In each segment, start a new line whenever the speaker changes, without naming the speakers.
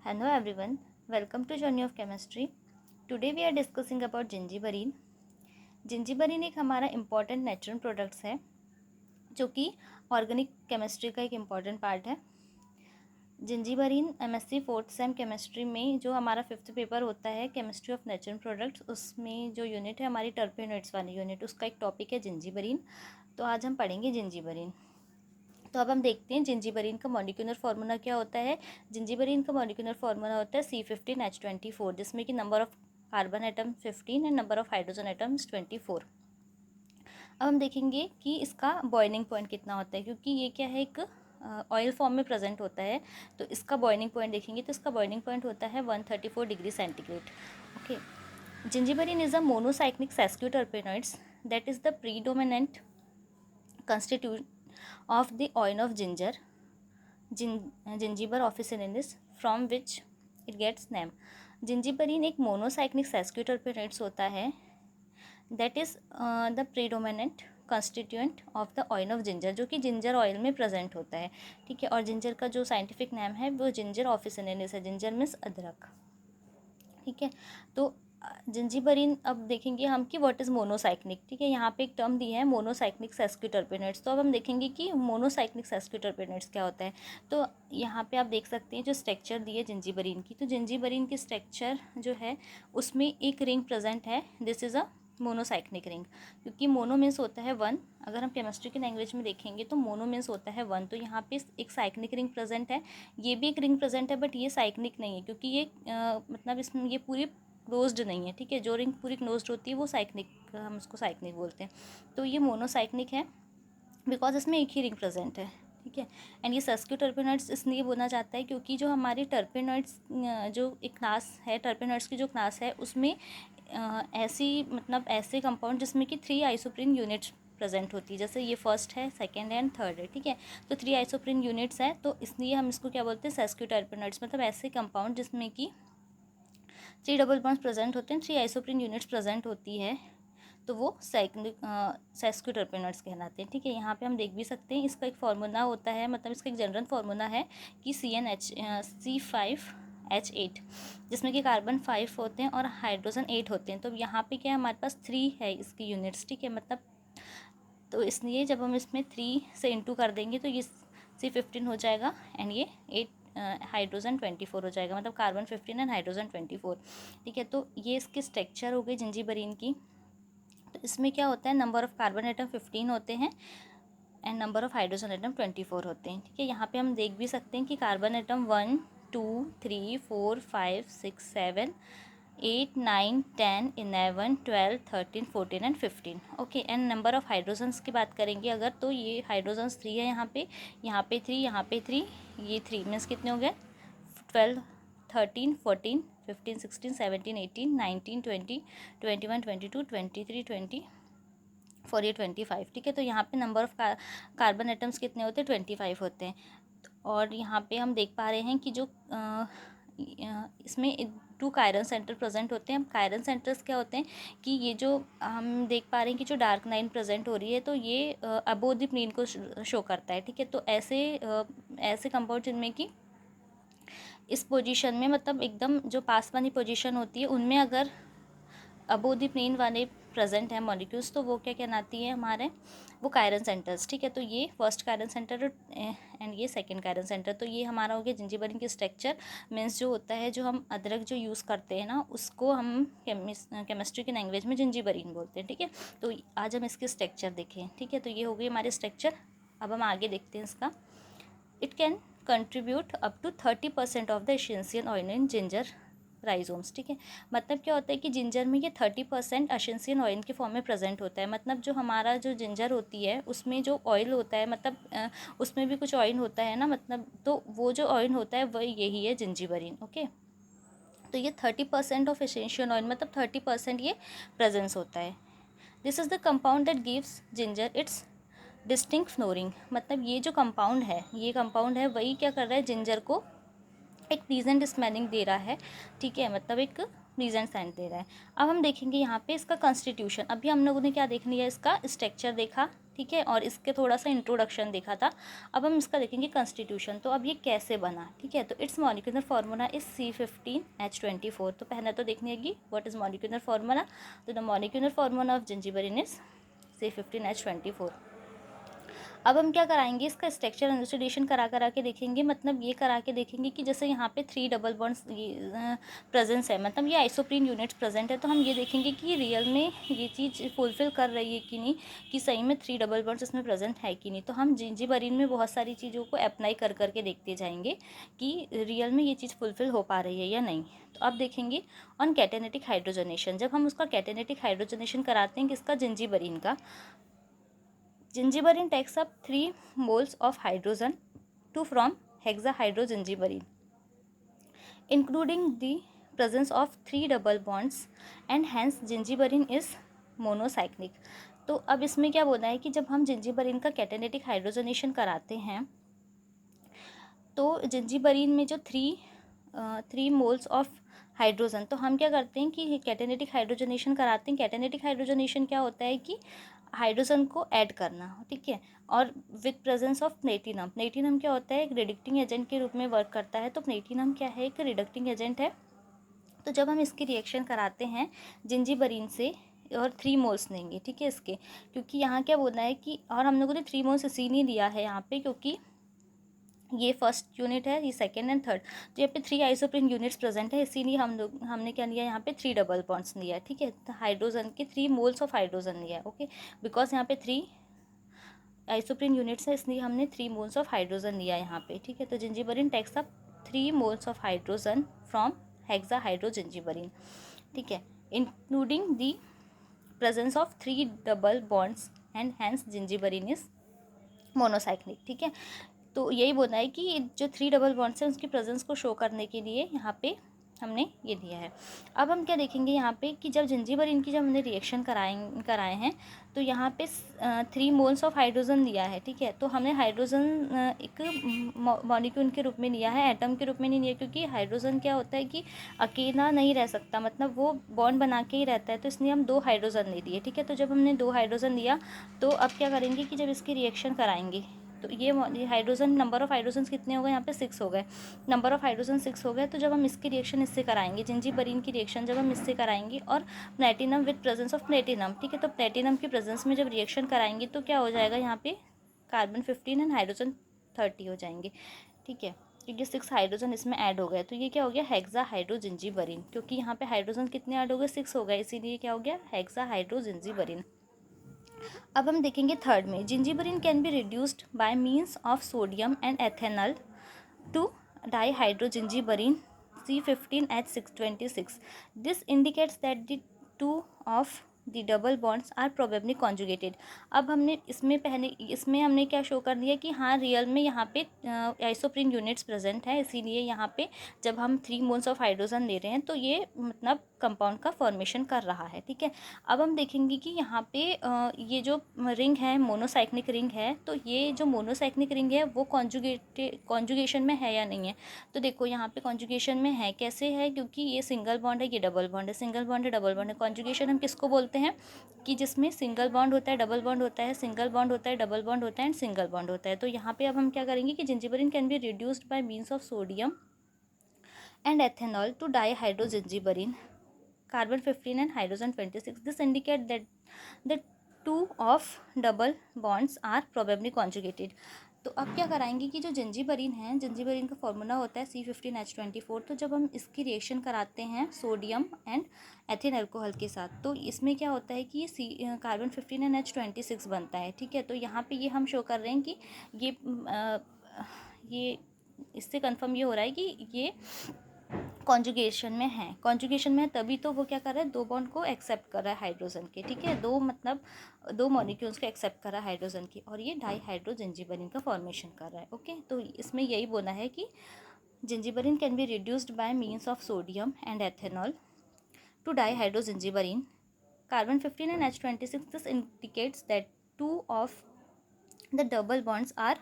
Hello everyone, welcome to Journey of Chemistry. Today we are discussing about gingiberine. gingiberine एक हमारा important natural products है जो कि organic chemistry का एक इम्पॉर्टेंट पार्ट है. gingiberine MSc fourth same chemistry में जो हमारा फिफ्थ पेपर होता है केमिस्ट्री ऑफ नेचुरल प्रोडक्ट्स, उसमें जो यूनिट है हमारी टर्पेनोइड्स वाली यूनिट, उसका एक टॉपिक है gingiberine. तो आज हम पढ़ेंगे gingiberine. तो अब हम देखते हैं gingiberine का मॉलिक्यूलर फार्मूला क्या होता है. gingiberine का मॉलिक्यूलर फार्मूला होता है C15H24, जिसमें कि number of carbon atom 15 and number of hydrogen atoms 24. अब हम देखेंगे कि इसका बॉइलिंग पॉइंट कितना होता है, क्योंकि ये क्या है, एक ऑयल फॉर्म में प्रेजेंट होता है. तो इसका बॉइलिंग पॉइंट देखेंगे तो इसका बॉइलिंग पॉइंट होता है 134 degree centigrade. Okay. gingiberine is a monocyclic sesquiterpenoids that is the predominant constituent of the oil of ginger, gingiber officinalis, from which it gets name. gingiberine एक मोनोसाइक्लिक sesquiterpenoids होता है that is the predominant constituent of the oil of ginger, जो कि ginger oil में present होता है. ठीक है. और जिंजर का जो साइंटिफिक नेम है वो जिंजर ऑफिसिनेलिस है. जिंजर मीन्स अदरक. ठीक है. तो gingiberine अब देखेंगे हम कि व्हाट इज़ मोनोसाइक्लिक. ठीक है. यहाँ पे एक टर्म दी है मोनोसाइक्लिक sesquiterpenoids. तो अब हम देखेंगे कि मोनोसाइक्लिक sesquiterpenoids क्या होता है. तो यहाँ पे आप देख सकते हैं जो स्ट्रक्चर दी है gingiberine की. तो gingiberine की स्ट्रक्चर जो है उसमें एक रिंग प्रेजेंट है. This is a monocyclic ring, क्योंकि मोनो मीन्स होता है वन. अगर हम केमिस्ट्री की लैंग्वेज में देखेंगे तो मोनो मीन्स होता है वन. तो यहाँ पे एक साइक्लिक रिंग प्रेजेंट है. ये भी एक रिंग प्रेजेंट है, बट ये साइक्लिक नहीं है, क्योंकि ये मतलब इसमें ये पूरी क्लोज्ड नहीं है. ठीक है. जो रिंग पूरी क्लोज्ड होती है वो साइक्लिक, हम उसको साइक्लिक बोलते हैं. तो ये मोनोसाइक्लिक है बिकॉज इसमें एक ही रिंग प्रेजेंट है. ठीक है. एंड ये sesquiterpenoids इसलिए बोला जाता है क्योंकि जो हमारी टर्पेनॉइड्स जो एक क्लास है, टर्पेनॉइड्स की जो क्लास है उसमें ऐसी मतलब ऐसे कंपाउंड जिसमें कि 3 आइसोप्रीन यूनिट्स प्रेजेंट होती है. जैसे ये फर्स्ट है, सेकेंड एंड थर्ड है. ठीक है. तो 3 आइसोप्रीन यूनिट्स है, तो इसलिए हम इसको क्या बोलते हैं, sesquiterpenoids. मतलब ऐसे कंपाउंड जिसमें कि 3 डबल बॉन्ड्स प्रेजेंट होते हैं, 3 आइसोप्रीन यूनिट्स प्रेजेंट होती है, तो वो sesquiterpenoids कहलाते हैं. ठीक है. यहाँ पे हम देख भी सकते हैं इसका एक फार्मूला होता है, मतलब इसका एक जनरल फार्मूला है कि C5H8, जिसमें कि कार्बन 5 होते हैं और हाइड्रोजन 8 होते हैं. तो यहाँ पे क्या है, हमारे पास 3 है इसकी यूनिट्स. ठीक है. मतलब तो इसलिए जब हम इसमें 3 से इंटू कर देंगे तो ये C15 हो जाएगा एंड ये 8 हाइड्रोजन 24 हो जाएगा. मतलब कार्बन 15 एंड हाइड्रोजन 24. ठीक है. तो ये इसकी स्ट्रक्चर हो गई gingiberine की. तो इसमें क्या होता है, नंबर ऑफ़ कार्बन एटम 15 होते हैं and number of hydrogen atom 24 होते हैं. ठीक है. यहाँ पे हम देख भी सकते हैं कि carbon atom 1 2 3 4 5 6 7 8 9 10 11 12 13 14 and 15. Okay. And number of hydrogens की बात करेंगे अगर, तो ये हाइड्रोजन्स 3 है यहाँ पे 3, यहाँ पे 3, ये 3 मीन्स कितने हो गए, 12 13 14 15 16 17 18 19 20 21 22 23 24 ये 25. ठीक है. तो यहाँ पे नंबर ऑफ़ कार्बन एटम्स कितने होते हैं, 25 होते हैं. और यहाँ पे हम देख पा रहे हैं कि जो इसमें 2 कायरन सेंटर प्रेजेंट होते हैं. कायरन सेंटर्स क्या होते हैं कि ये जो हम देख पा रहे हैं कि जो डार्क लाइन प्रेजेंट हो रही है, तो ये अबोव द प्लेन को शो करता है. ठीक है. तो ऐसे कंपाउंड जिनमें कि इस पोजीशन में, मतलब एकदम जो पास वाली पोजीशन होती है, उनमें अगर अबोव द प्लेन वाले प्रेजेंट है मॉलिक्यूल्स, तो वो क्या कहलाती है हमारे, वो कायरन सेंटर्स. ठीक है. तो ये फर्स्ट कायरन सेंटर एंड ये सेकंड कायरन सेंटर. तो ये हमारा हो गया gingiberine की स्ट्रक्चर. मीन्स जो होता है, जो हम अदरक जो यूज़ करते हैं ना, उसको हम केमिस्ट्री की लैंग्वेज में gingiberine बोलते हैं. ठीक है. तो आज हम इसकी स्ट्रक्चर देखें. ठीक है. तो ये हो गई हमारी स्ट्रक्चर. अब हम आगे देखते हैं इसका. It can contribute up to 30% of the essential oil in ginger rhizomes. ठीक है. मतलब क्या होता है कि जिंजर में ये 30% एसेंशियल ऑयल के फॉर्म में प्रेजेंट होता है. मतलब जो हमारा जो जिंजर होती है उसमें जो ऑयल होता है, मतलब उसमें भी कुछ ऑयल होता है ना, मतलब तो वो जो ऑयल होता है वही यही है gingiberine. ओके. तो ये 30% ऑफ एसेंशियल ऑयल, मतलब 30% ये प्रेजेंस होता है. This is the compound that gives ginger it's distinct flooring. मतलब ये जो कंपाउंड है, ये कंपाउंड है वही क्या कर रहा है, जिंजर को एक प्लीजेंट स्मेलिंग दे रहा है. ठीक है. मतलब एक प्रेजेंट साइन दे रहा है। अब हम देखेंगे यहाँ पे इसका कॉन्स्टिट्यूशन। अभी हम लोगों ने क्या देख लिया, इसका स्ट्रक्चर देखा, ठीक है, और इसके थोड़ा सा इंट्रोडक्शन देखा था। अब हम इसका देखेंगे कॉन्स्टिट्यूशन। तो अब ये कैसे बना, ठीक है। तो it's molecular formula is C15H24। तो पहले तो देखनी होगी व्हाट इज मॉलिक्यूलर फार्मूला। तो the molecular formula of zingiberene is C15H24। अब हम क्या कराएंगे, इसका स्ट्रक्चर एलुसिडेशन करा के देखेंगे। मतलब ये करा के देखेंगे कि जैसे यहाँ पे 3 डबल बॉन्ड्स प्रेजेंस है, मतलब ये आइसोप्रीन यूनिट्स प्रेजेंट है। तो हम ये देखेंगे कि रियल में ये चीज़ फुलफिल कर रही है कि नहीं, कि सही में 3 डबल बॉन्ड्स इसमें प्रेजेंट है कि नहीं। तो हम जिंजीबेरेन में बहुत सारी चीज़ों को अप्लाई कर करके देखते जाएंगे कि रियल में ये चीज़ फुलफिल हो पा रही है या नहीं। तो अब देखेंगे ऑन कैटेनेटिक हाइड्रोजनेशन। जब हम उसका कैटेनेटिक हाइड्रोजनेशन कराते हैं किसका, जिंजीबेरेन का, gingiberine takes up 3 moles of hydrogen to form hexahydrogingiberine, including the presence of 3 double bonds, and hence gingiberine is monocyclic। तो अब इसमें क्या बोला है कि जब हम जिंजीबेरेन का कैटेनेटिक हाइड्रोजनेशन कराते हैं तो जिंजीबेरेन में जो थ्री मोल्स ऑफ हाइड्रोजन, तो हम क्या करते हैं कि कैटेनेटिक हाइड्रोजनेशन कराते हैं। कैटेनेटिक हाइड्रोजनेशन क्या होता है कि हाइड्रोजन को ऐड करना, ठीक है, और with presence of platinum. Platinum क्या होता है, एक रिडक्टिंग एजेंट के रूप में वर्क करता है। तो प्लेटिनम क्या है, एक रिडक्टिंग एजेंट है। तो जब हम इसकी रिएक्शन कराते हैं जिंजीबेरेन से और 3 मोल्स लेंगे, ठीक है इसके, क्योंकि यहाँ क्या बोलना है कि, और हम लोगों ने 3 मोल्स इसीलिए लिया है यहाँ पे क्योंकि ये फर्स्ट यूनिट है, ये सेकेंड एंड थर्ड। तो यहाँ पे 3 आइसोप्रीन यूनिट्स प्रेजेंट है, इसीलिए हमने क्या लिया यहाँ पे 3 डबल बॉन्ड्स लिया है, ठीक है। तो हाइड्रोजन के 3 मोल्स ऑफ हाइड्रोजन लिया है, ओके, बिकॉज यहाँ पे 3 आइसोप्रीन यूनिट्स है, इसलिए हमने 3 मोल्स ऑफ हाइड्रोजन लिया है यहाँ पे, ठीक है। तो zingiberene takes up 3 moles of hydrogen from hexahydrozingiberene, ठीक है, including the presence of 3 double bonds, and hence zingiberene is monocyclic, ठीक है। तो यही बोलना है कि जो 3 डबल बॉन्ड्स हैं उसकी प्रेजेंस को शो करने के लिए यहाँ पे हमने ये दिया है। अब हम क्या देखेंगे यहाँ पे कि जब जिंजीबेरेन की जब हमने रिएक्शन कराए हैं तो यहाँ पे 3 मोल्स ऑफ हाइड्रोजन लिया है, ठीक है। तो हमने हाइड्रोजन एक मॉलिक्यूल के रूप में लिया है, एटम के रूप में नहीं लिया, क्योंकि हाइड्रोजन क्या होता है कि अकेला नहीं रह सकता, मतलब वो बॉन्ड बना के ही रहता है। तो इसलिए हम 2 हाइड्रोजन ले लिए, ठीक है। तो जब हमने 2 हाइड्रोजन लिया तो अब क्या करेंगे कि जब इसकी रिएक्शन कराएंगे तो ये हाइड्रोजन, नंबर ऑफ हाइड्रोजन कितने हो गए यहाँ पे 6 हो गए, नंबर ऑफ हाइड्रोजन 6 हो गए। तो जब हम इसकी रिएक्शन इससे कराएंगे, जिंजीबेरेन की रिएक्शन जब हम इससे कराएंगे और platinum with presence of platinum, ठीक है, तो प्लेटिनम की प्रेजेंस में जब रिएक्शन कराएंगे तो क्या हो जाएगा, यहाँ पे कार्बन 15 एंड हाइड्रोजन 30 हो जाएंगे, ठीक है, क्योंकि 6 हाइड्रोजन इसमें ऐड हो गए। तो ये क्या हो गया, हेक्साहाइड्रोजिंजीबेरेन, क्योंकि यहाँ पे हाइड्रोजन कितने ऐड हो गए, 6 हो गए, इसीलिए क्या हो गया, हेक्साहाइड्रोजिंजीबेरेन। अब हम देखेंगे थर्ड में, zingiberene can be reduced by means of sodium and ethanol to dihydrozingiberene C15H626। This indicates that the 2 of the double bonds are probably conjugated. अब इसमें हमने क्या शो कर दिया कि हाँ रियल में यहाँ पे आइसोप्रीन यूनिट्स प्रेजेंट है, इसीलिए यहाँ पे जब हम 3 मोल्स ऑफ हाइड्रोजन ले रहे हैं तो ये मतलब कंपाउंड का फॉर्मेशन कर रहा है, ठीक है। अब हम देखेंगे कि यहाँ पे ये जो रिंग है मोनोसाइक्लिक रिंग है, तो ये जो मोनोसाइक्लिक रिंग है वो कॉन्जुगेशन में है या नहीं है। तो देखो यहाँ पे कॉन्जुगेशन में है, कैसे है, क्योंकि ये सिंगल बॉन्ड है, ये डबल बॉन्ड है, सिंगल बॉन्ड है, डबल बॉन्ड है। कॉन्जुगेशन हम किसको बोलते हैं कि जिसमें सिंगल बॉन्ड होता है, डबल बॉन्ड होता है, सिंगल बॉन्ड होता है, डबल बॉन्ड होता है, एंड सिंगल बॉन्ड होता है। तो यहाँ पे अब हम क्या करेंगे कि zingiberene can be reduced by means of sodium and ethanol to dihydrogingiberine, carbon 15 and hydrogen 26. This indicate that the 2 of double bonds are probably conjugated. तो अब क्या कराएंगे कि जो जिंजीबेरेन है, जिंजीबेरेन का फॉर्मूला होता है C15H24। तो जब हम इसकी रिएक्शन कराते हैं सोडियम एंड एथिल अल्कोहल के साथ, तो इसमें क्या होता है कि ये कार्बन 15 एंड H26 बनता है, ठीक है। तो यहाँ पे ये हम शो कर रहे हैं कि ये इससे कंफर्म ये हो रहा है कि ये कॉन्जुगेशन में है, कॉन्जुगेशन में है, तभी तो वो क्या कर रहा है, 2 बॉन्ड को एक्सेप्ट कर रहा है हाइड्रोजन के, ठीक है, 2 मॉलिक्यूल्स को एक्सेप्ट कर रहा है हाइड्रोजन की, और ये डाईहाइड्रोजिंजीबेरेन का फॉर्मेशन कर रहा है, ओके। तो इसमें यही बोला है कि zingiberene can be reduced by means of sodium and ethanol to dihydrozingiberene, carbon 15 and H26. This indicates that 2 of the double bonds are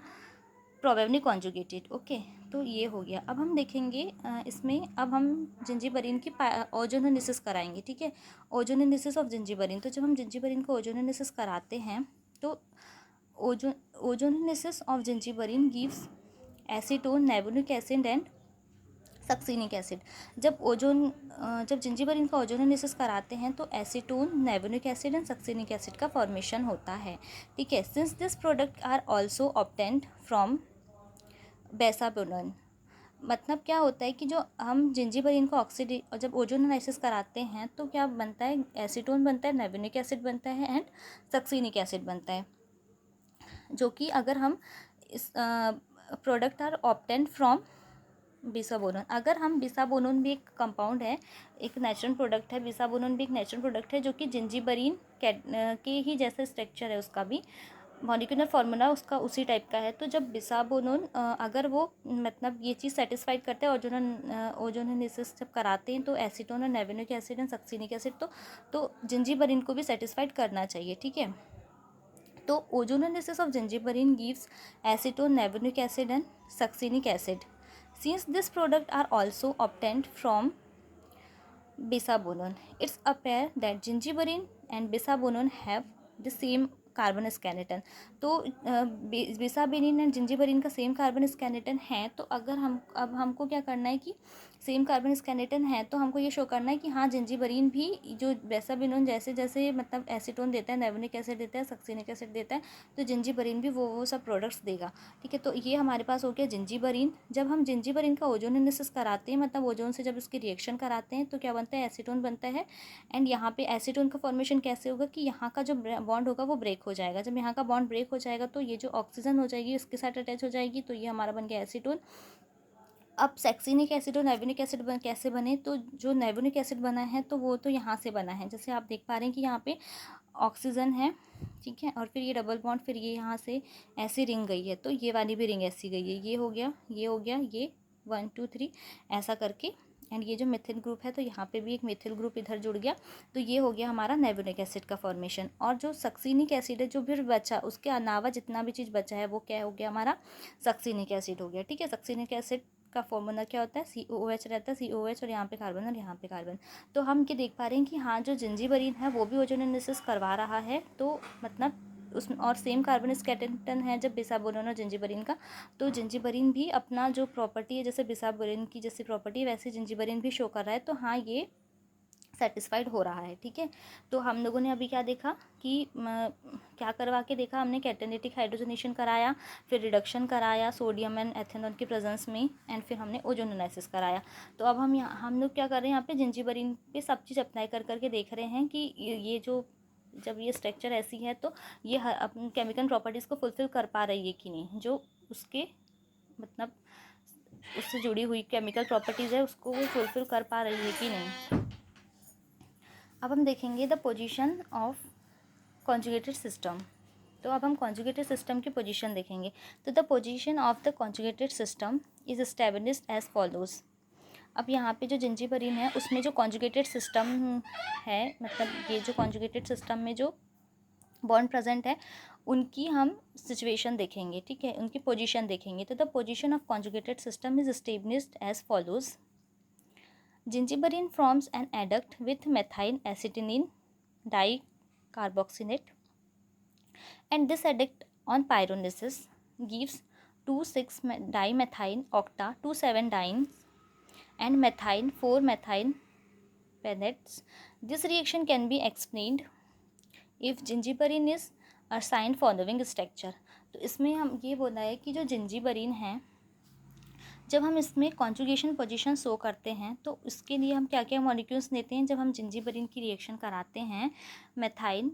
probably conjugated, okay। तो ये हो गया। अब हम देखेंगे इसमें, अब हम जिंजीबरीन की ओजोनोलिसिस कराएंगे, ठीक है। ओजोनोलिसिस ऑफ जिंजीबरीन, तो जब हम जिंजीबरीन को ओजोनोलिसिस कराते हैं तो ozonolysis of zingiberene gives acetone, नेबुलिक एसिड एंड सक्सिनिक एसिड। जब जिंजीबरीन का ओजोनोलिसिस कराते हैं तो एसीटोन, नेबुलिक एसिड एंड सक्सिनिक एसिड का फॉर्मेशन होता है, ठीक है। Since this product are also obtained from bisabolene, मतलब क्या होता है कि जो हम जिंजीबरीन को और जब ओजोनोलाइसिस कराते हैं तो क्या बनता है, एसीटोन बनता है, नेबुलिक एसिड बनता है एंड सक्सिनिक एसिड बनता है, जो कि अगर हम इस प्रोडक्ट आर ऑब्टेन्ड फ्रॉम बिसाबोनोन, अगर हम बिसाबोनोन भी एक कंपाउंड है, एक नेचुरल प्रोडक्ट है, बिसाबोनोन भी एक नेचुरल प्रोडक्ट है जो कि जिंजीबरीन के ही जैसे स्ट्रक्चर है, उसका भी मॉलिक्यूलर फार्मूला उसका उसी टाइप का है। तो जब बिसाबोनोन अगर वो मतलब ये चीज़ सेटिस्फाइड करते हैं, ओजोनोलिसिस जब कराते हैं तो एसीटोन और नेबुलिक एसिड एंड सक्सिनिक एसिड तो जिंजीबरीन को भी सेटिस्फाइड करना चाहिए, ठीक है। तो ozonolysis of zingiberene gives acetone, नेबुलिक acid and succinic acid. Since this product are also obtained from bisabonon, it's appear that gingiberine and bisabonon have the same carbon skeleton. तो बिसाबेरिन एंड जिंजीबरीन का सेम कार्बन स्केलेटन है, तो अगर अब हमको क्या करना है कि सेम कार्बन स्केलेटन है तो हमको ये शो करना है कि हाँ जिंजीबरीन भी जो बिसाबेरिन जैसे जैसे मतलब एसीटोन देता है, नेबुलिक एसिड देता है, सक्सिनिक एसिड देता है, तो जिंजीबरीन भी वो सब प्रोडक्ट्स देगा, ठीक है। तो ये हमारे पास हो गया जिंजीबरीन। जब हम जिंजीबरीन का ओजोनोलिसिस कराते हैं, मतलब ओजोन से जब उसकी रिएक्शन कराते हैं तो क्या बनता है, एसीटोन बनता है। एंड यहाँ पे एसीटोन का फॉर्मेशन कैसे होगा कि यहाँ का जो बॉन्ड होगा वो ब्रेक हो जाएगा। जब यहाँ का बॉन्ड ब्रेक हो जाएगा तो ये जो ऑक्सीजन हो जाएगी उसके साथ अटैच हो जाएगी, तो ये हमारा बन गया एसीटोन। अब सक्सिनिक एसिड और नेबुलिक एसिड कैसे बने, तो जो नेबुलिक एसिड बना है तो वो तो यहाँ से बना है, जैसे आप देख पा रहे हैं कि यहाँ पे ऑक्सीजन है, ठीक है, और फिर ये डबल बॉन्ड, फिर ये यहाँ से ऐसी रिंग गई है, तो ये वाली भी रिंग ऐसी गई है, ये हो गया, ये हो गया, ये 1 2 3 ऐसा करके। एंड ये जो मिथिल ग्रुप है तो यहाँ पे भी एक मिथिल ग्रुप इधर जुड़ गया, तो ये हो गया हमारा नेबुलिक एसिड का फॉर्मेशन। और जो सक्सिनिक एसिड है जो फिर बचा, उसके अलावा जितना भी चीज़ बचा है वो क्या हो गया, हमारा सक्सिनिक एसिड हो गया, ठीक है। सक्सिनिक एसिड का फॉर्मूला क्या होता है, COH रहता है, COH, और यहाँ पे कार्बन और यहाँ पे कार्बन। तो हम ये देख पा रहे हैं कि हाँ जो जिंजीबरीन है वो भी ओजोनोलिसिस करवा रहा है, तो मतलब उस और सेम कार्बन स्केलेटन है जब बिसाबोनोन और जिंजीबरीन का, तो जिंजीबरीन भी अपना जो प्रॉपर्टी है, जैसे बिसाबोरिन की जैसी प्रॉपर्टी है वैसे जिंजीबरीन भी शो कर रहा है, तो हाँ ये सेटिस्फाइड हो रहा है, ठीक है। तो हम लोगों ने अभी क्या देखा कि क्या करवा के देखा हमने, कैटालिटिक हाइड्रोजनेशन कराया, फिर रिडक्शन कराया सोडियम एंड एथेनॉल की प्रेजेंस में, एंड फिर हमने ओजोनोलाइसिस कराया। तो अब हम लोग क्या कर रहे हैं, यहाँ पे जिंजीबरीन पे सब चीज़ अप्लाई कर करके देख रहे हैं कि ये जो जब ये स्ट्रक्चर ऐसी है तो ये अपनी केमिकल प्रॉपर्टीज़ को फुलफ़िल कर पा रही है कि नहीं, जो उसके मतलब उससे जुड़ी हुई केमिकल प्रॉपर्टीज़ है उसको वो फुलफ़िल कर पा रही है कि नहीं। अब हम देखेंगे the position of conjugated system. तो अब हम कॉन्जुगेटेड सिस्टम की पोजीशन देखेंगे। तो the position of the conjugated system is established as follows. अब यहाँ पे जो जिंजीबरीन है उसमें जो कॉन्जुगेटेड सिस्टम है, मतलब ये जो कॉन्जुगेटेड सिस्टम में जो बॉन्ड प्रेजेंट है उनकी हम सिचुएशन देखेंगे, ठीक है, उनकी पोजीशन देखेंगे। तो the position of conjugated system is established as follows. Gingiberine forms an adduct with methyl acetylene dicarboxylate, and this adduct on pyrolysis gives 2,6-dimethyl octa 2,7-dienes and methyl 4-methyl penettes. This reaction can be explained if gingiberine is assigned following structure. तो इसमें हम ये बोला है कि जो जिंजीबरीन है जब हम इसमें कॉन्जुगेशन पोजीशन शो करते हैं तो इसके लिए हम क्या क्या मॉलिक्यूल्स लेते हैं, जब हम जिंजीबरीन की रिएक्शन कराते हैं मेथाइल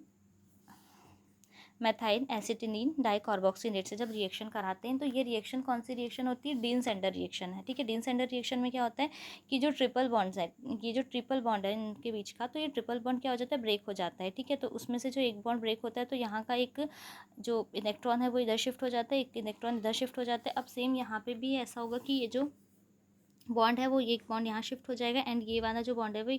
एसिटिलीन डाइकार्बोक्सिलेट से जब रिएक्शन कराते हैं, तो ये रिएक्शन कौन सी रिएक्शन होती है, डीन सेंडर रिएक्शन है, ठीक है। डीन सेंडर रिएक्शन में क्या होता है कि जो ट्रिपल बॉन्ड्स है, ये जो ट्रिपल बॉन्ड है इनके बीच का, तो ये ट्रिपल बॉन्ड क्या हो जाता है, ब्रेक हो जाता है, ठीक है। तो उसमें से जो एक बॉन्ड ब्रेक होता है तो यहाँ का एक जो इलेक्ट्रॉन है वो इधर शिफ्ट हो जाता है, एक इलेक्ट्रॉन इधर शिफ्ट हो जाता है। अब सेम यहाँ पे भी ऐसा होगा कि ये जो बॉन्ड है वो एक बॉन्ड यहाँ शिफ्ट हो जाएगा एंड ये वाला जो बॉन्ड है वो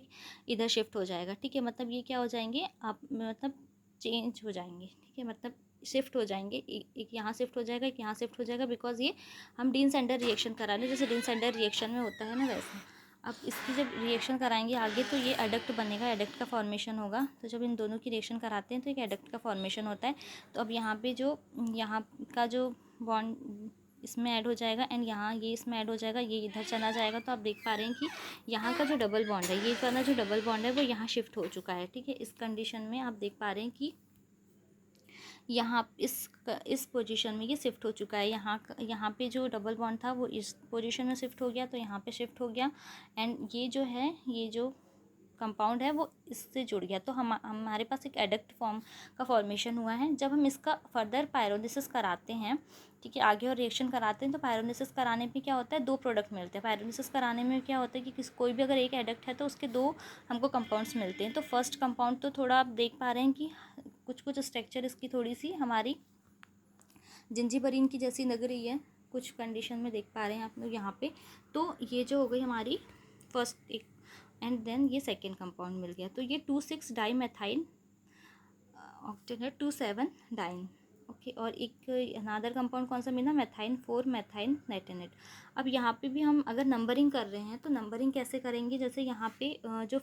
इधर शिफ्ट हो जाएगा, ठीक है। मतलब ये क्या हो जाएंगे आप, मतलब चेंज हो जाएंगे, ठीक है, मतलब शिफ्ट हो जाएंगे, एक यहाँ शिफ्ट हो जाएगा, एक यहाँ शिफ्ट हो जाएगा, बिकॉज ये हम डीन सेंडर रिएक्शन करा रहे हैं, जैसे डीन सेंडर रिएक्शन में होता है ना वैसे। अब इसकी जब रिएक्शन कराएंगे आगे तो ये एडक्ट बनेगा, एडक्ट का फॉर्मेशन होगा। तो जब इन दोनों की रिएक्शन कराते हैं तो एक एडक्ट का फॉर्मेशन होता है। तो अब यहाँ पे जो यहाँ का जो बॉन्ड इसमें ऐड हो जाएगा एंड यहाँ ये इसमें ऐड हो जाएगा, ये इधर चला जाएगा। तो आप देख पा रहे हैं कि यहाँ का जो डबल बॉन्ड है, ये वाला जो डबल बॉन्ड है वो यहाँ शिफ्ट हो चुका है, ठीक है। इस कंडीशन में आप देख पा रहे हैं कि यहाँ इस पोजीशन में ये शिफ्ट हो चुका है। यहाँ पे जो डबल बॉन्ड था वो इस पोजीशन में शिफ्ट हो गया, तो यहाँ पे शिफ्ट हो गया एंड ये जो है, ये जो कंपाउंड है वो इससे जुड़ गया। तो हमारे पास एक एडक्ट फॉर्म का फॉर्मेशन हुआ है। जब हम इसका फर्दर पायरोलिसिस कराते हैं, ठीक है, आगे और रिएक्शन कराते हैं, तो पायरोलिसिस कराने पे क्या होता है, 2 प्रोडक्ट मिलते हैं। पायरोलिसिस कराने में क्या होता है कि कोई भी अगर एक एडक्ट है तो उसके 2 हमको कंपाउंड्स मिलते हैं। तो फर्स्ट कंपाउंड तो थोड़ा आप देख पा रहे हैं कि कुछ स्ट्रक्चर इसकी थोड़ी सी हमारी जिंजीबरीन की जैसी लग रही है, कुछ कंडीशन में देख पा रहे हैं आप लोग यहाँ पे। तो ये जो हो गई हमारी फर्स्ट एक, एंड देन ये सेकेंड कंपाउंड मिल गया। तो ये 2,6 डाई मेथाइल ऑक्टेनेट 2,7 डाइन, ओके। और एक अनादर कंपाउंड कौन सा मिला, मेथाइन 4 मेथाइन नेटेनेट। अब यहाँ पे भी हम अगर नंबरिंग कर रहे हैं तो नंबरिंग कैसे करेंगे, जैसे यहाँ पे जो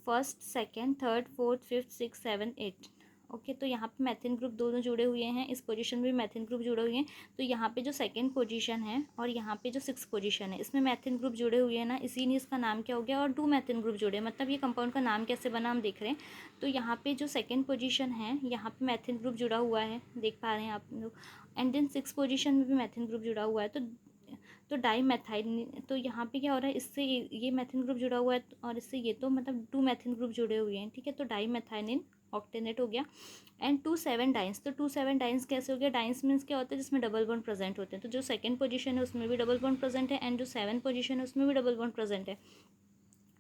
first, second, third, fourth, fifth, 6, 7, 8, okay. तो यहाँ पे मैथिन ग्रुप दोनों जुड़े हुए हैं, इस पोजीशन में भी मैथिन ग्रुप जुड़े हुए हैं। तो यहाँ पे जो सेकंड पोजीशन है और यहाँ पे जो 6 पोजीशन है, इसमें मैथिन ग्रुप जुड़े हुए हैं ना, इसीलिए इसका नाम क्या हो गया, और 2 मैथिन ग्रुप जुड़े, मतलब ये कंपाउंड का नाम कैसे बना हम देख रहे हैं। तो यहाँ पे जो सेकेंड पोजीशन है, यहाँ पे मैथिन ग्रुप जुड़ा हुआ है, देख पा रहे हैं आप लोग। एंड देन 6 पोजीशन में भी मैथिन ग्रुप जुड़ा हुआ है। तो डाई मेथाइल, तो यहाँ पे क्या हो रहा है, इससे ये मैथिन ग्रुप जुड़ा हुआ है और इससे ये, तो मतलब 2 मैथिन ग्रुप जुड़े हुए हैं, ठीक है। तो डाई मेथाइलिन ऑक्टेनेट हो गया एंड 2,7 डाइंस। तो 2,7 डाइंस कैसे हो गया, डाइंस मीन्स क्या होता है, जिसमें डबल बॉन्ड प्रेजेंट होते हैं। तो जो सेकंड पोजीशन है उसमें भी डबल बॉन्ड प्रेजेंट है एंड जो 7 पोजीशन है उसमें भी डबल बॉन्ड प्रेजेंट है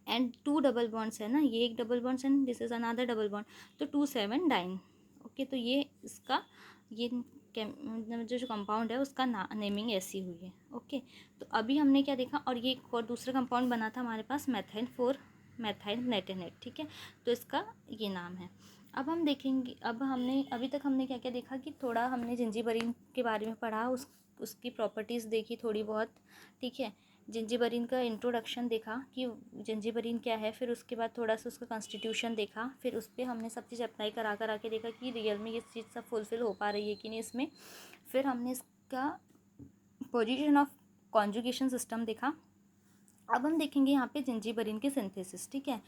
एंड 2 डबल बॉन्ड्स है ना, ये एक double bonds and this is another double bond. तो 2,7 डाइन, ओके। तो ये इसका ये जो कंपाउंड है उसका नेमिंग ऐसी हुई है, ओके। तो अभी हमने क्या देखा, और ये एक और दूसरा कंपाउंड बना था हमारे पास, मेथाइल 4 मेथाइल नेटेनेट, ठीक है। तो इसका ये नाम है। अब हम देखेंगे, अब हमने अभी तक हमने क्या क्या देखा कि थोड़ा हमने जिंजीबरीन के बारे में पढ़ा, उसकी प्रॉपर्टीज़ देखी थोड़ी बहुत, ठीक है। जिंजीबरीन का इंट्रोडक्शन देखा कि जिंजीबरीन क्या है, फिर उसके बाद थोड़ा सा उसका कॉन्स्टिट्यूशन देखा, फिर उस पर हमने सब चीज़ अप्लाई करा कर आके देखा कि रियल में ये चीज़ सब फुलफिल हो पा रही है कि नहीं इसमें। फिर हमने इसका पोजीशन ऑफ कॉन्जुगेशन सिस्टम देखा। अब हम देखेंगे यहाँ पे जिंजीबरीन के सिंथेसिस, ठीक है,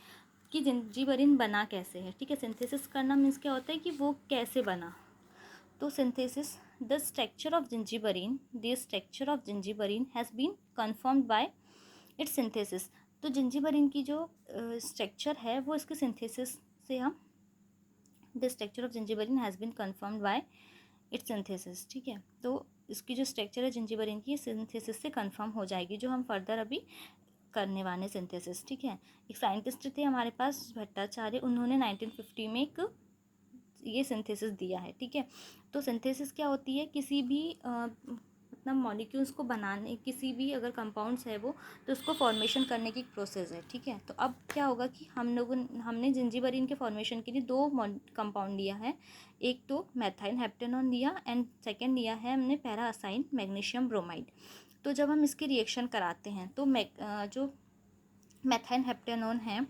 कि जिंजीबरीन बना कैसे है, ठीक है। सिंथेसिस करना मीन्स क्या होता है कि वो कैसे बना। तो synthesis, the structure of zingiberene has been confirmed by its synthesis. तो जिंजीबरीन की जो स्ट्रक्चर है वो इसके सिंथेसिस से हम, the structure of zingiberene has been confirmed by its synthesis, ठीक है। तो इसकी जो स्ट्रक्चर है जिंजीबरीन की, सिंथेसिस से कन्फर्म हो जाएगी, जो हम फर्दर अभी करने वाले सिंथेसिस, ठीक है। एक साइंटिस्ट थे हमारे पास भट्टाचार्य, उन्होंने 1950 में एक ये सिंथेसिस दिया है, ठीक है। तो सिंथेसिस क्या होती है, किसी भी मतलब मॉलिक्यूल्स को बनाने, किसी भी अगर कंपाउंड्स है वो, तो उसको फॉर्मेशन करने की प्रोसेस है, ठीक है। तो अब क्या होगा कि हमने जिंजीबरीन के फॉर्मेशन के लिए 2 कंपाउंड लिया है, एक तो मैथाइल हेप्टेनॉन लिया एंड सेकेंड लिया है हमने पैरा असाइन मैग्नीशियम ब्रोमाइड। तो जब हम इसकी रिएक्शन कराते हैं तो जो मैथाइल हेप्टेनॉन है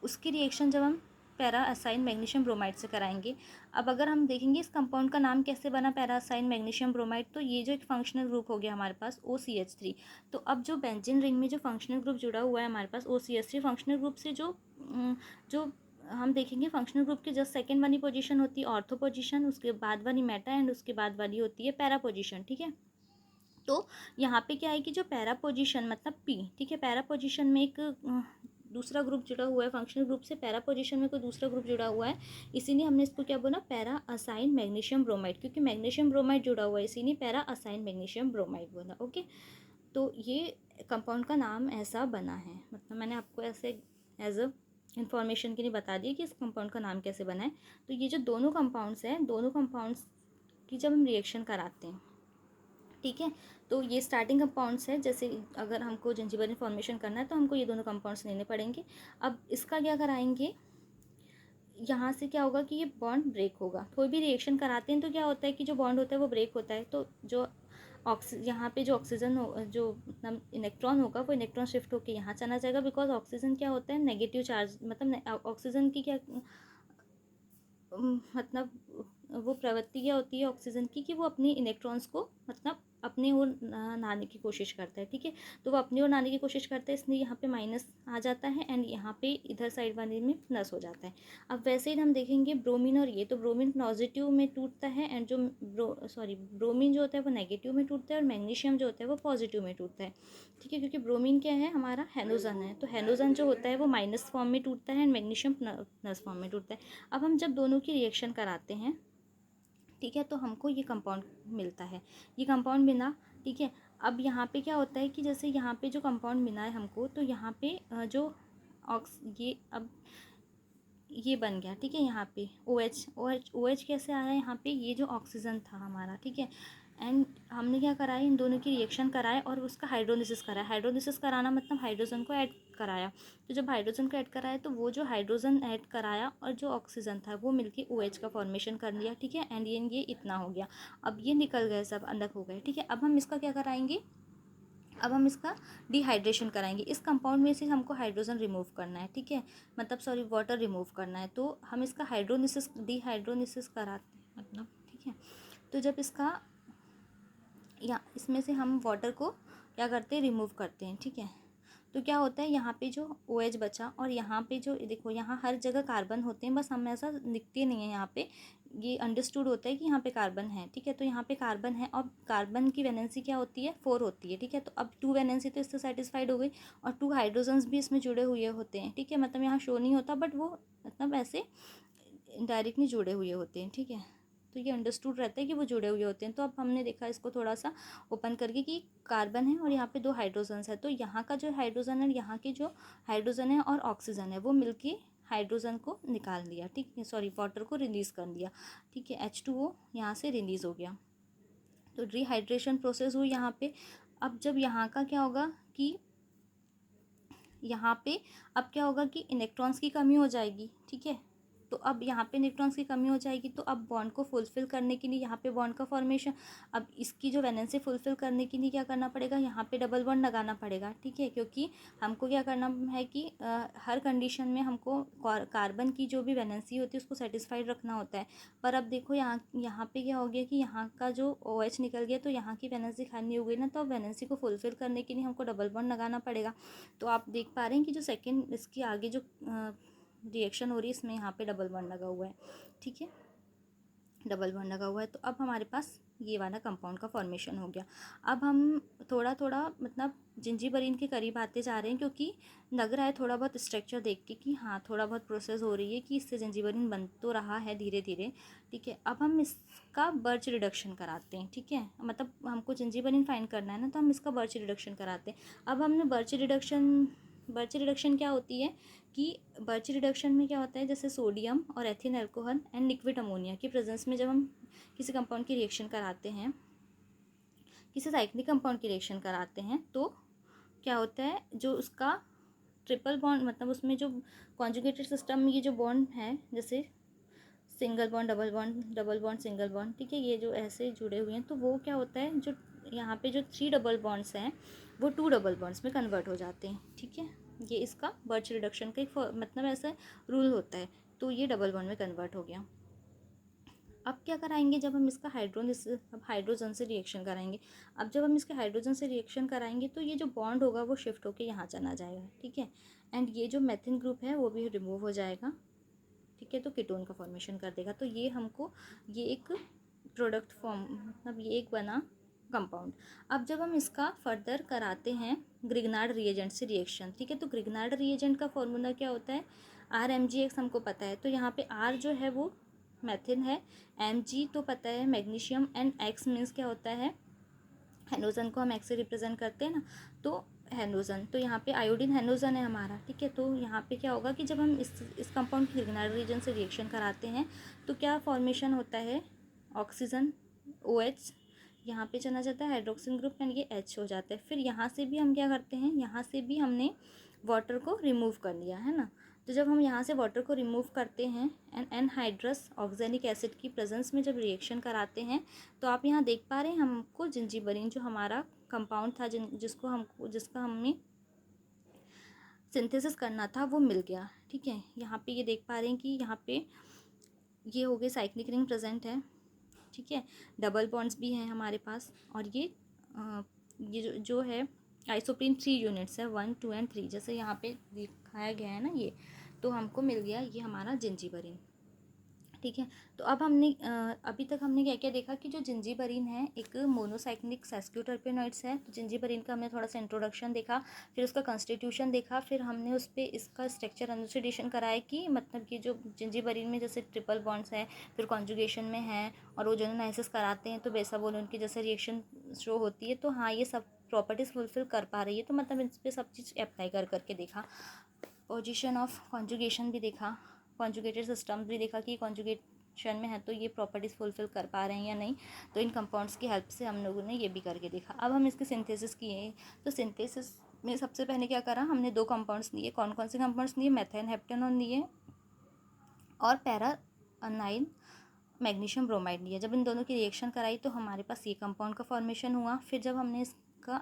उसकी रिएक्शन जब हम पैरा असाइन मैग्नीशियम ब्रोमाइड से कराएंगे। अब अगर हम देखेंगे इस कंपाउंड का नाम कैसे बना, पैरा असाइन मैग्नीशियम ब्रोमाइड, तो ये जो एक फंक्शनल ग्रुप हो गया हमारे पास OCH3। तो अब जो बेंजीन रिंग में जो फंक्शनल ग्रुप जुड़ा हुआ है हमारे पास OCH3, फंक्शनल ग्रुप से जो हम देखेंगे फंक्शनल ग्रुप की जस्ट सेकेंड वाली पोजीशन होती है ऑर्थो पोजीशन, उसके बाद वाली मेटा एंड उसके बाद वाली होती है पैरा पोजीशन, ठीक है। तो यहाँ पे क्या है कि जो पैरा पोजीशन मतलब P, ठीक है, पैरा पोजीशन में एक दूसरा ग्रुप जुड़ा हुआ है, फंक्शनल ग्रुप से पैरा पोजीशन में कोई दूसरा ग्रुप जुड़ा हुआ है, इसीलिए हमने इसको क्या बोला, पैरा असाइन मैग्नीशियम ब्रोमाइड, क्योंकि मैग्नीशियम ब्रोमाइड जुड़ा हुआ है इसीलिए पैरा असाइन मैग्नीशियम ब्रोमाइड बोला, ओके। तो ये कंपाउंड का नाम ऐसा बना है, मतलब मैंने आपको ऐसे एज अ इंफॉर्मेशन के लिए बता दिया कि इस कंपाउंड का नाम कैसे बना है। तो ये जो दोनों कंपाउंड्स हैं, दोनों कंपाउंड्स की जब हम रिएक्शन कराते हैं, ठीक है, तो ये स्टार्टिंग कंपाउंड्स है, जैसे अगर हमको जिंजीबरीन फॉर्मेशन करना है तो हमको ये दोनों कंपाउंड्स लेने पड़ेंगे। अब इसका क्या कराएंगे, यहाँ से क्या होगा कि ये बॉन्ड ब्रेक होगा। कोई भी रिएक्शन कराते हैं तो क्या होता है कि जो बॉन्ड होता है वो ब्रेक होता है, तो जो यहाँ पे जो ऑक्सीजन हो, जो मतलब इलेक्ट्रॉन होगा वो इलेक्ट्रॉन शिफ्ट होकर यहाँ चला जाएगा, बिकॉज ऑक्सीजन क्या होता है नेगेटिव चार्ज, मतलब ऑक्सीजन की क्या मतलब वो प्रवृत्ति क्या होती है ऑक्सीजन की कि वो अपनी इलेक्ट्रॉन्स को मतलब अपनी ओर लाने की कोशिश करता है, ठीक है। तो वो अपनी ओर लाने की कोशिश करता है, इसलिए यहाँ पे माइनस आ जाता है एंड यहाँ पे इधर साइड वाले में प्लस हो जाता है। अब वैसे ही हम देखेंगे ब्रोमीन और ये, तो ब्रोमीन पॉजिटिव में टूटता है एंड जो ब्रोमीन जो होता है वो नेगेटिव में टूटता है और मैग्नीशियम जो होता है वो पॉजिटिव में टूटता है, ठीक है। क्योंकि ब्रोमीन क्या है हमारा हेलोजन है, तो हेलोजन जो होता है वो माइनस फॉर्म में टूटता है एंड मैग्नीशियम प्लस फॉर्म में टूटता है। अब हम जब दोनों की रिएक्शन कराते हैं, ठीक है, तो हमको ये कंपाउंड मिलता है, ये कंपाउंड मिला, ठीक है। अब यहाँ पे क्या होता है कि जैसे यहाँ पे जो कंपाउंड मिला है हमको, तो यहाँ पे जो ये अब ये बन गया, ठीक है। यहाँ पे OH कैसे आया यहाँ पे, ये जो ऑक्सीजन था हमारा, ठीक है। एंड हमने क्या कराया, इन दोनों की रिएक्शन कराया और उसका हाइड्रोलिसिस कराया। हाइड्रोलिसिस कराना मतलब हाइड्रोजन को ऐड कराया। तो जब हाइड्रोजन को ऐड कराया तो वो जो हाइड्रोजन ऐड कराया और जो ऑक्सीजन था वो मिलके OH का फॉर्मेशन कर लिया, ठीक है। एंड ये इतना हो गया, अब ये निकल गए, सब अलग हो गए, ठीक है। अब हम इसका क्या कराएंगे, अब हम इसका डिहाइड्रेशन कराएंगे। इस कंपाउंड में से हमको हाइड्रोजन रिमूव करना है, ठीक है, मतलब सॉरी वाटर रिमूव करना है, तो हम इसका डिहाइड्रोलिसिस कराते हैं मतलब, ठीक है। तो जब इसका या इसमें से हम वाटर को क्या करते हैं, रिमूव करते हैं, ठीक है। तो क्या होता है यहाँ पे जो OH बचा और यहाँ पे जो देखो यहाँ हर जगह कार्बन होते हैं, बस हम ऐसा लिखते नहीं है, यहाँ पे ये अंडरस्टूड होता है कि यहाँ पे कार्बन है, ठीक है। तो यहाँ पे कार्बन है और कार्बन की वैलेंसी क्या होती है 4 होती है, ठीक है। तो अब 2 वैलेंसी तो इससे सेटिस्फाइड हो गई और 2 हाइड्रोजन्स भी इसमें जुड़े हुए होते हैं, ठीक है। मतलब यहाँ शो नहीं होता बट वो मतलब ऐसे डायरेक्टली जुड़े हुए होते हैं, ठीक है। तो ये अंडरस्टूड रहता है कि वो जुड़े हुए होते हैं। तो अब हमने देखा इसको थोड़ा सा ओपन करके कि कार्बन है और यहाँ पे 2 हाइड्रोजन्स है, तो यहाँ का जो हाइड्रोजन है, यहाँ के जो हाइड्रोजन है और ऑक्सीजन है वो मिलके हाइड्रोजन को निकाल दिया, ठीक है, सॉरी वाटर को रिलीज़ कर दिया, ठीक है। H2O यहाँ से रिलीज़ हो गया, तो डिहाइड्रेशन प्रोसेस हुई यहाँ पे। अब जब यहाँ का क्या होगा कि यहाँ पे अब क्या होगा कि इलेक्ट्रॉन्स की कमी हो जाएगी, ठीक है। तो अब यहाँ पे इलेक्ट्रॉन्स की कमी हो जाएगी, तो अब बॉन्ड को फुलफिल करने के लिए यहाँ पे बॉन्ड का फॉर्मेशन, अब इसकी जो वैलेंसी फुलफिल करने के लिए क्या करना पड़ेगा, यहाँ पे डबल बॉन्ड लगाना पड़ेगा, ठीक है। क्योंकि हमको क्या करना है कि हर कंडीशन में हमको कार्बन की जो भी वैलेंसी होती है उसको सेटिस्फाइड रखना होता है। पर अब देखो यहाँ यहाँ पे क्या हो गया कि यहाँ का जो OH निकल गया, तो यहाँ की वैलेंसी खाली हो गई ना, तो अब वैलेंसी को फुलफिल करने के लिए हमको डबल बॉन्ड लगाना पड़ेगा। तो आप देख पा रहे हैं कि जो सेकेंड इसकी आगे जो रिएक्शन हो रही है इसमें यहाँ पे डबल बॉन्ड लगा हुआ है, ठीक है, डबल बॉन्ड लगा हुआ है। तो अब हमारे पास ये वाला कंपाउंड का फॉर्मेशन हो गया। अब हम थोड़ा थोड़ा मतलब जिंजीबरीन के करीब आते जा रहे हैं, क्योंकि लग रहा है थोड़ा बहुत स्ट्रक्चर देख के कि हाँ थोड़ा बहुत प्रोसेस हो रही है कि इससे जिंजीबरीन बन तो रहा है धीरे धीरे, ठीक है। अब हम इसका बर्च रिडक्शन कराते हैं, ठीक है, मतलब हमको जिंजीबरीन फाइंड करना है ना, तो हम इसका बर्च रिडक्शन कराते हैं। अब हमने बर्च रिडक्शन क्या होती है कि बर्च रिडक्शन में क्या होता है, जैसे सोडियम और ethyl alcohol and liquid ammonia की प्रेजेंस में जब हम किसी कंपाउंड की रिएक्शन कराते हैं, किसी साइक्लिक कंपाउंड की रिएक्शन कराते हैं, तो क्या होता है जो उसका ट्रिपल बॉन्ड, मतलब उसमें जो कॉन्जुगेटेड सिस्टम में ये जो बॉन्ड है, जैसे single bond double bond single bond, ठीक है, ये जो ऐसे जुड़े हुए हैं, तो वो क्या होता है जो यहाँ पे जो 3 डबल बॉन्ड्स हैं वो 2 डबल बॉन्ड्स में कन्वर्ट हो जाते हैं, ठीक है। ये इसका बर्च रिडक्शन का एक मतलब ऐसा रूल होता है। तो ये डबल बॉन्ड में कन्वर्ट हो गया। अब क्या कराएंगे, जब हम इसका अब हाइड्रोजन से रिएक्शन कराएंगे। अब जब हम इसके हाइड्रोजन से रिएक्शन कराएंगे तो ये जो बॉन्ड होगा वो शिफ्ट होकर यहाँ चला जाएगा, ठीक है। एंड ये जो मेथिन ग्रुप है वो भी रिमूव हो जाएगा, ठीक है, तो कीटोन का फॉर्मेशन कर देगा। तो ये हमको ये एक प्रोडक्ट फॉर्म, मतलब ये एक बना कंपाउंड। अब जब हम इसका फर्दर कराते हैं ग्रिग्नार्ड रिएजेंट से रिएक्शन, ठीक है, तो ग्रिग्नार्ड रिएजेंट का फॉर्मूला क्या होता है, RMgX हमको पता है, तो यहाँ पे R जो है वो मेथिन है, Mg तो पता है मैग्नीशियम, एंड X मीन्स क्या होता है, हेलोजन को हम X से रिप्रेजेंट करते हैं ना, तो हेलोजन, तो यहाँ पे आयोडीन हेलोजन है हमारा, ठीक है। तो यहाँ पे क्या होगा कि जब हम इस कंपाउंड की ग्रिग्नार्ड रीजन से रिएक्शन कराते हैं तो क्या फॉर्मेशन होता है, ऑक्सीजन OH यहाँ पे चला जाता है हाइड्रोक्सिल ग्रुप एंड ये H हो जाता है। फिर यहाँ से भी हम क्या करते हैं, यहाँ से भी हमने वाटर को रिमूव कर लिया है ना, तो जब हम यहाँ से वाटर को रिमूव करते हैं एंड एनहाइड्रस ऑक्जेनिक एसिड की प्रेजेंस में जब रिएक्शन कराते हैं, तो आप यहाँ देख पा रहे हैं हमको जिंजीबरीन जो हमारा कंपाउंड था जिसका हमें सिंथेसिस करना था वो मिल गया। ठीक है, यहाँ पे ये देख पा रहे हैं कि यहाँ पे ये हो गए साइक्लिक रिंग प्रेजेंट है। ठीक है, डबल बॉन्ड्स भी हैं हमारे पास, और ये जो है आइसोप्रीन 3 यूनिट्स है, 1, 2 एंड 3, जैसे यहाँ पे दिखाया गया है ना ये, तो हमको मिल गया ये हमारा जिंजीबरीन। ठीक है, तो अब हमने अभी तक हमने क्या क्या देखा कि जो जिंजीबरीन है एक मोनोसाइक्लिक सेस्क्यूटरपेनॉइड्स है। तो जिंजीबरीन का हमने थोड़ा सा इंट्रोडक्शन देखा, फिर उसका कॉन्स्टिट्यूशन देखा, फिर हमने उस पर इसका स्ट्रक्चर एलुसिडेशन कराया कि मतलब कि जो जिंजीबरीन में जैसे ट्रिपल बॉन्ड्स है, फिर कॉन्जुगेशन में है, और ओजोनोलाइसिस कराते हैं तो बेसाबोलोन की जैसे रिएक्शन शो होती है। तो हाँ, ये सब प्रॉपर्टीज़ फुलफिल कर पा रही है, तो मतलब इस पर सब चीज़ अप्लाई करके देखा। पोजीशन ऑफ कॉन्जुगेशन भी देखा, कॉन्जुगेटेड सिस्टम्स भी देखा कि कॉन्जुगेशन में है तो ये प्रॉपर्टीज़ फुलफिल कर पा रहे हैं या नहीं। तो इन कंपाउंड्स की हेल्प से हम लोगों ने ये भी करके देखा। अब हम इसके सिंथेसिस किए, तो सिंथेसिस में सबसे पहले क्या करा, हमने 2 कंपाउंड्स लिए। कौन कौन से कंपाउंड्स लिए? मेथेन हेप्टेनॉन लिए और पैरा अनाइन मैग्नीशियम ब्रोमाइड लिया। जब इन दोनों की रिएक्शन कराई तो हमारे पास ये कंपाउंड का फॉर्मेशन हुआ। फिर जब हमने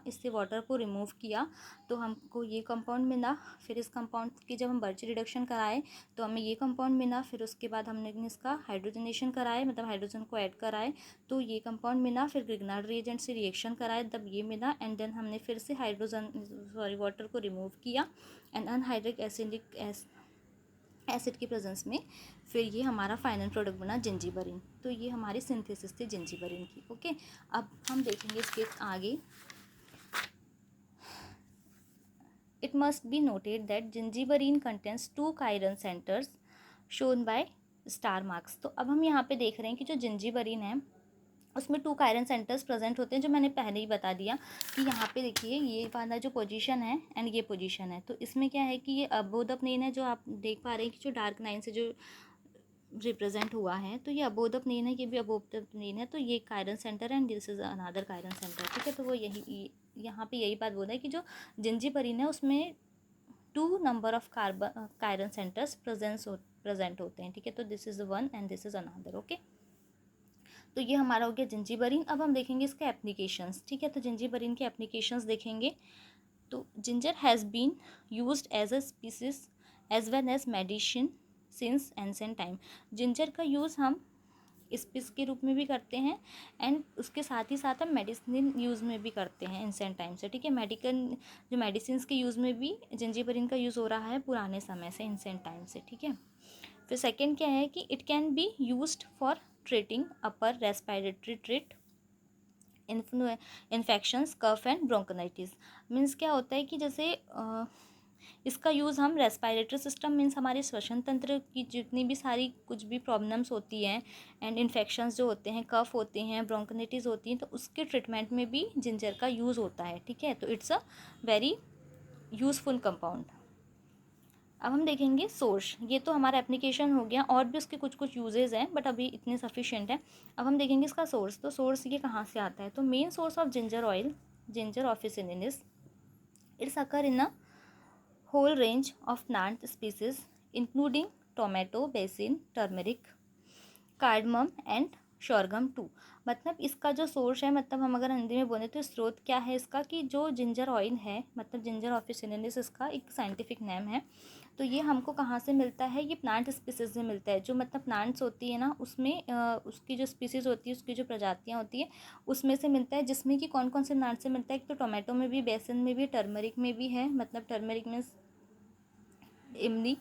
इससे वाटर को रिमूव किया तो हमको ये कंपाउंड मिला। फिर इस कंपाउंड की जब हम बर्च रिडक्शन कराए तो हमें ये कंपाउंड मिला। फिर उसके बाद हमने इसका हाइड्रोजनेशन कराए, मतलब हाइड्रोजन को ऐड कराए, तो ये कंपाउंड मिला। फिर ग्रिग्नार्ड रिएजेंट से रिएक्शन कराए तब ये मिला, एंड देन हमने फिर से वाटर को रिमूव किया एंड अनहाइड्रिक एसिड की प्रेजेंस में फिर ये हमारा फाइनल प्रोडक्ट बना जिंजीबरीन। तो ये हमारी सिंथेसिस थी जिंजीबरीन की। ओके, अब हम देखेंगे इसके आगे। It must be noted that zingiberene contains 2 कायरन centres shown by star marks. तो अब हम यहाँ पे देख रहे हैं कि जो जिंजीबरीन है उसमें 2 कायरन सेंटर्स प्रेजेंट होते हैं, जो मैंने पहले ही बता दिया कि यहाँ पे देखिए ये वाला जो पोजीशन है एंड ये पोजीशन है। तो इसमें क्या है कि ये अबोव द प्लेन है, जो आप देख पा रहे हैं कि जो डार्क लाइन से जो रिप्रेजेंट हुआ है, तो ये अबोव द प्लेन है, ये भी अबोव द प्लेन है। तो ये कायरन सेंटर है एंड दिस इज अनदर कायरन सेंटर। ठीक है, तो वो यहाँ पे यही बात बोल रहा है कि जो जिंजीबरीन है उसमें 2 नंबर ऑफ कायरन सेंटर्स प्रेजेंट होते हैं। ठीक है, तो this is 1 and this is another. Okay, तो ये हमारा हो गया जिंजीबरीन। अब हम देखेंगे इसके एप्लीकेशंस। ठीक है, तो जिंजीबरीन के एप्लीकेशंस देखेंगे। तो ginger has been used as a species as well as medicine since ancient time. Ginger का यूज़ हम स्पीस के रूप में भी करते हैं एंड उसके साथ ही साथ हम मेडिसिन यूज़ में भी करते हैं एंशिएंट टाइम से। ठीक है, जो मेडिसिन के यूज़ में भी जिंजीबरीन का यूज़ हो रहा है पुराने समय से, एंशिएंट टाइम से। ठीक है, फिर सेकेंड क्या है कि it can be used for treating upper respiratory tract infections, cough and bronchitis. Means क्या होता है कि जैसे इसका यूज़ हम रेस्पिरेटरी सिस्टम मीन्स हमारे श्वसन तंत्र की जितनी भी सारी कुछ भी प्रॉब्लम्स होती हैं एंड इन्फेक्शंस जो होते हैं, कफ होते हैं, ब्रोंकोनाइटिस होती हैं, तो उसके ट्रीटमेंट में भी जिंजर का यूज़ होता है। ठीक है, तो it's a very useful compound. अब हम देखेंगे सोर्स। ये तो हमारा एप्लीकेशन हो गया, और भी उसके कुछ कुछ यूजेज हैं बट अभी इतने सफिशिएंट है। अब हम देखेंगे इसका सोर्स। तो सोर्स ये कहाँ से आता है? तो main source of ginger oil, ginger officinalis, its occur in a whole range of plant species including tomato, basil, turmeric, cardamom and शोरगम 2। मतलब इसका जो सोर्स है, मतलब हम अगर हिंदी में बोले तो स्रोत क्या है इसका, कि जो जिंजर ऑयल है, मतलब जिंजर ऑफिसिनिस इसका एक साइंटिफिक नेम है। तो ये हमको कहाँ से मिलता है? ये प्लांट स्पीसीज से मिलता है। जो मतलब प्लांट्स होती है ना, उसमें उसकी जो स्पीसीज होती है, उसकी जो प्रजातियाँ होती है, उसमें से मिलता है। जिसमें कि कौन कौन से प्लांट से मिलता है? एक तो टोमेटो में भी, बेसन में भी, टर्मरिक में भी है, मतलब टर्मरिक मीन्स इमली,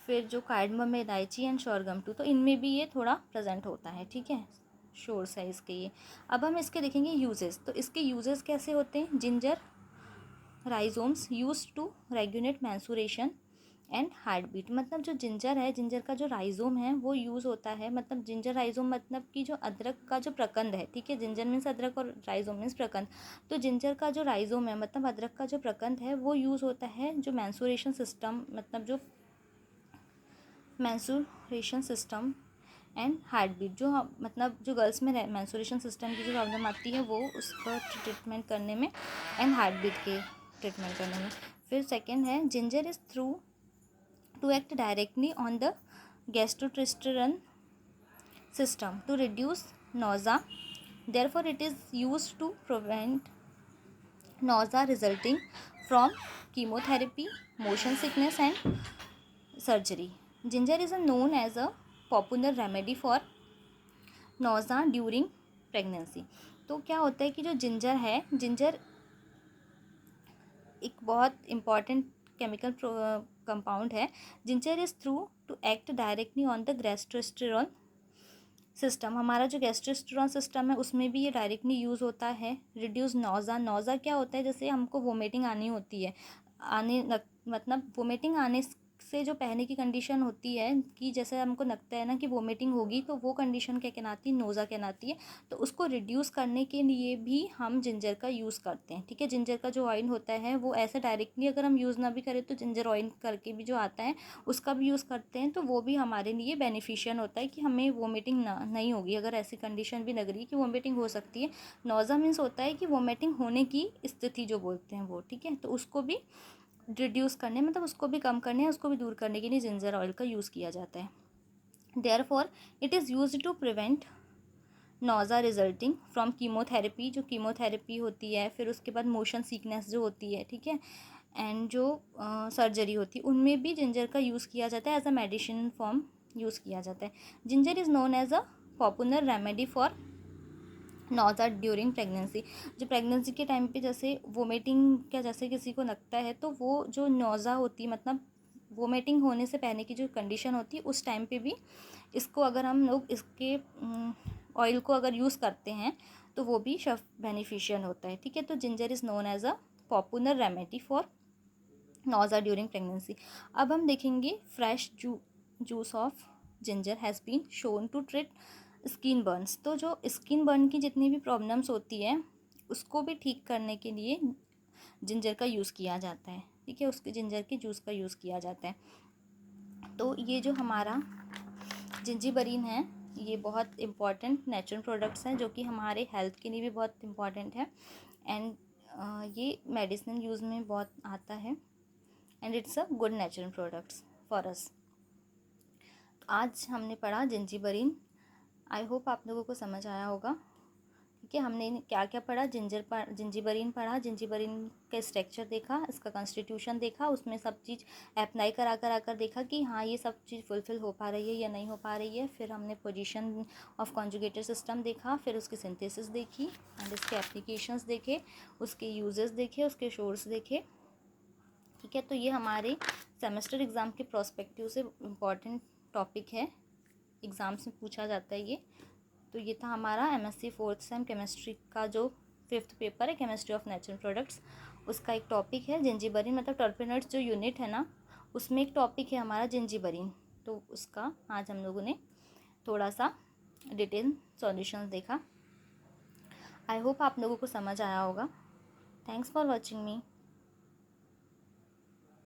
फिर जो कार्डमम है इलायची एंड शोरगम 2, तो इनमें भी ये थोड़ा प्रेजेंट होता है। ठीक है, सोर्स है इसके ये। अब हम इसके देखेंगे यूजेस। तो इसके यूजेस कैसे होते हैं? Ginger rhizomes use to regulate menstruation and heart beat. मतलब जो जिंजर है, जिंजर का जो राइजोम है वो यूज़ होता है, मतलब जिंजर राइजोम मतलब कि जो अदरक का जो प्रकंद है। ठीक है, जिंजर मीन्स अदरक और राइजोम मीन्स प्रकंद। तो जिंजर का जो राइजोम है, मतलब अदरक का जो प्रकंद है, वो यूज़ होता है जो मैंसुरेशन सिस्टम, मतलब जो menstruation system and heart beat, जो मतलब जो गर्ल्स में मैंसुरेशन सिस्टम की जो प्रॉब्लम आती है वो उसका ट्रीटमेंट करने में एंड हार्ट बीट के ट्रीटमेंट करने में। फिर सेकेंड है ginger is through to act directly on the gastrointestinal system to reduce nausea. Therefore, it is used to prevent nausea resulting from chemotherapy, motion sickness, and surgery. Ginger is known as a popular remedy for nausea during pregnancy. तो क्या होता है कि जो ginger है, ginger एक बहुत important chemical compound है. Ginger is thought to act directly on the gastrointestinal system. हमारा जो गैस्ट्रोस्टेरोन सिस्टम है उसमें भी ये डायरेक्टली यूज़ होता है. रिड्यूस नोज़ा. नोज़ा क्या होता है, जैसे हमको वोमिटिंग आनी होती है, मतलब वोमिटिंग आने से जो पहले की कंडीशन होती है कि जैसे हमको लगता है ना कि वोमिटिंग होगी, तो वो कंडीशन क्या कहलाती है, नोज़ा कहलाती है. तो उसको रिड्यूस करने के लिए भी हम जिंजर का यूज़ करते हैं. ठीक है, जिंजर का जो ऑयल होता है वो ऐसे डायरेक्टली अगर हम यूज़ ना भी करें तो जिंजर ऑयल करके भी जो आता है उसका भी यूज़ करते हैं. तो वो भी हमारे लिए बेनिफिशियल होता है कि हमें वोमिटिंग नहीं होगी. अगर ऐसी कंडीशन भी लग रही है कि वोमिटिंग हो सकती है, नोज़ा मीन्स होता है कि वोमिटिंग होने की स्थिति जो बोलते हैं वो. ठीक है, तो उसको भी रिड्यूस करने, मतलब उसको भी कम करने, उसको भी दूर करने के लिए जिंजर ऑयल का यूज़ किया जाता है. Therefore it is used to prevent nausea resulting from chemotherapy. जो कीमोथेरेपी होती है, फिर उसके बाद मोशन सिकनेस जो होती है, ठीक है, एंड जो सर्जरी होती है, उनमें भी जिंजर का यूज़ किया जाता है. As a medicine form use किया जाता है. Ginger is known as a popular remedy for nausea during pregnancy. जो प्रेगनेंसी के टाइम पे जैसे वोमिटिंग क्या जैसे किसी को लगता है, तो वो जो नोज़ा होती है, मतलब वोमिटिंग होने से पहले की जो कंडीशन होती है, उस टाइम पे भी इसको अगर हम लोग इसके ऑयल को अगर यूज़ करते हैं तो वो भी बेनिफिशियल होता है. ठीक है, तो ginger is known as a popular remedy for nausea during pregnancy. अब हम देखेंगे fresh juice of ginger has been shown to treat skin burns. तो जो स्किन बर्न की जितनी भी प्रॉब्लम्स होती है उसको भी ठीक करने के लिए जिंजर का यूज़ किया जाता है. ठीक है, उसके जिंजर के जूस का यूज़ किया जाता है. तो ये जो हमारा जिंजीबरीन है, ये बहुत इम्पॉर्टेंट नेचुरल प्रोडक्ट्स हैं जो कि हमारे हेल्थ के लिए भी बहुत इम्पॉर्टेंट है. एंड ये मेडिसिनल यूज़ में बहुत आता है. And it's a good natural products for us. आज हमने पढ़ा जिंजीबरीन. आई होप आप लोगों को समझ आया होगा. ठीक है, हमने क्या क्या पढ़ा, जिंजीबरीन पढ़ा, जिंजीबरीन का स्ट्रक्चर देखा, इसका कॉन्स्टिट्यूशन देखा, उसमें सब चीज़ अप्लाई करा आकर देखा कि हाँ ये सब चीज़ फुलफ़िल हो पा रही है या नहीं हो पा रही है. फिर हमने पोजीशन ऑफ कॉन्जुगेटेड सिस्टम देखा, फिर उसकी सिंथेसिस देखी एंड इसके एप्लीकेशंस देखे, उसके यूजेस देखे, उसके सोर्स देखे. ठीक है, तो ये हमारे सेमेस्टर एग्ज़ाम के प्रोस्पेक्टिव से इम्पॉर्टेंट टॉपिक है, एग्ज़ाम्स में पूछा जाता है ये. तो ये था हमारा एमएससी फोर्थ सेम केमिस्ट्री का जो 5th पेपर है, केमिस्ट्री ऑफ नेचुरल प्रोडक्ट्स. उसका एक टॉपिक है जिंजीबरीन, मतलब टर्पेनॉइड्स जो यूनिट है ना, उसमें एक टॉपिक है हमारा जिंजीबरीन. तो उसका आज हम लोगों ने थोड़ा सा डिटेल सॉल्यूशंस देखा. आई होप आप लोगों को समझ आया होगा. Thanks for watching me.